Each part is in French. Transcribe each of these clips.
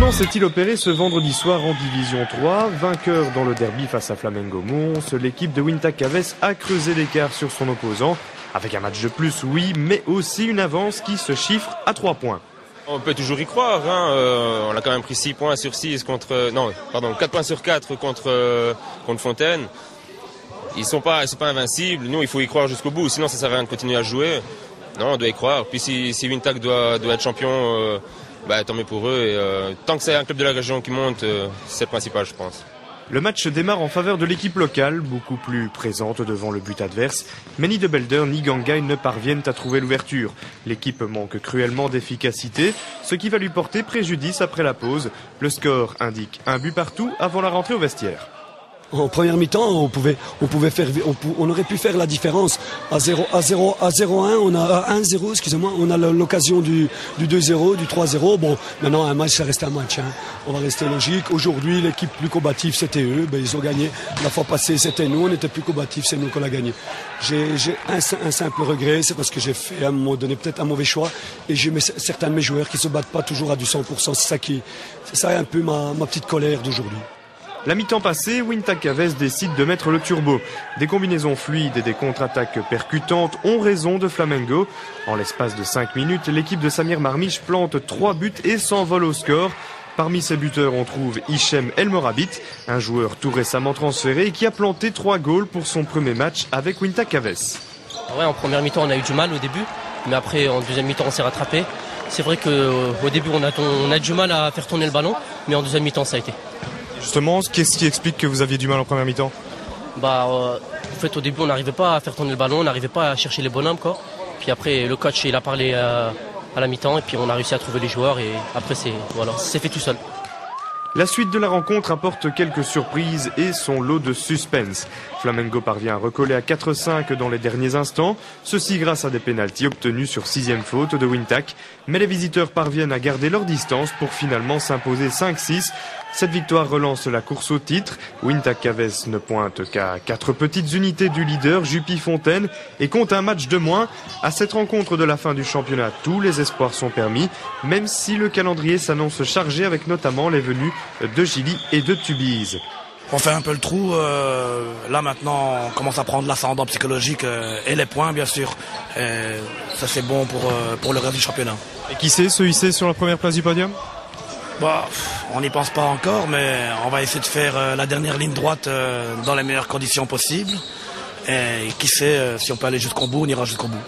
bilan s'est-il opéré ce vendredi soir en Division 3? Vainqueur dans le derby face à Flamengo Mons, l'équipe de Winta Caves a creusé l'écart sur son opposant. Avec un match de plus, oui, mais aussi une avance qui se chiffre à 3 points. On peut toujours y croire, hein. On a quand même pris 6 points sur 6 contre... Non, pardon, 4 points sur 4 contre Fontaine. Ils sont pas invincibles. Nous, il faut y croire jusqu'au bout, sinon ça sert à rien de continuer à jouer. Non, on doit y croire. Puis si Wintac doit être champion, tant mieux pour eux. Et, tant que c'est un club de la région qui monte, c'est le principal, je pense. Le match démarre en faveur de l'équipe locale, beaucoup plus présente devant le but adverse. Mais ni De Belder ni Gangai ne parviennent à trouver l'ouverture. L'équipe manque cruellement d'efficacité, ce qui va lui porter préjudice après la pause. Le score indique un but partout avant la rentrée au vestiaire. En première mi-temps, on aurait pu faire la différence. À 0-1, on a 1-0, excusez-moi, on a l'occasion du 2-0, du 3-0. Bon, maintenant un match, ça reste un match. Hein. On va rester logique. Aujourd'hui, l'équipe plus combative, c'était eux. Ils ont gagné. La fois passée, c'était nous. On était plus combatifs, c'est nous qu'on a gagné. J'ai un simple regret, c'est parce que j'ai fait à un moment donné peut-être un mauvais choix. Et j'ai certains de mes joueurs qui se battent pas toujours à du 100%. C'est ça un peu ma petite colère d'aujourd'hui. La mi-temps passée, Winta Caves décide de mettre le turbo. Des combinaisons fluides et des contre-attaques percutantes ont raison de Flamengo. En l'espace de 5 minutes, l'équipe de Samir Marmiche plante 3 buts et s'envole au score. Parmi ses buteurs, on trouve Hichem El Morabit, un joueur tout récemment transféré et qui a planté 3 goals pour son premier match avec Winta Caves. Ouais, en première mi-temps, on a eu du mal au début, mais après, en deuxième mi-temps, on s'est rattrapé. C'est vrai qu'au début, on a du mal à faire tourner le ballon, mais en deuxième mi-temps, ça a été. Justement, qu'est-ce qui explique que vous aviez du mal en première mi-temps? En fait, au début, on n'arrivait pas à faire tourner le ballon, on n'arrivait pas à chercher les bonhommes, quoi. Puis après, le coach, il a parlé à la mi-temps, et puis on a réussi à trouver les joueurs, et après, ça s'est fait tout seul. La suite de la rencontre apporte quelques surprises et son lot de suspense. Flamengo parvient à recoller à 4-5 dans les derniers instants, ceci grâce à des pénaltys obtenus sur 6e faute de Wintac. Mais les visiteurs parviennent à garder leur distance pour finalement s'imposer 5-6. Cette victoire relance la course au titre. Winta Caves ne pointe qu'à 4 petites unités du leader, Juppy Fontaine, et compte un match de moins. À cette rencontre de la fin du championnat, tous les espoirs sont permis, même si le calendrier s'annonce chargé avec notamment les venues de Gilly et de Tubize. On fait un peu le trou. Là maintenant, on commence à prendre l'ascendant psychologique et les points, bien sûr. Ça c'est bon pour le reste du championnat. Et qui sait se hisser sur la première place du podium? On n'y pense pas encore, mais on va essayer de faire la dernière ligne droite dans les meilleures conditions possibles. Et qui sait, si on peut aller jusqu'au bout, on ira jusqu'au bout.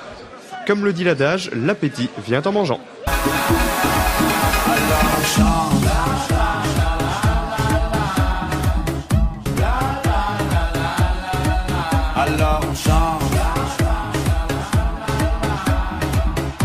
Comme le dit l'adage, l'appétit vient en mangeant.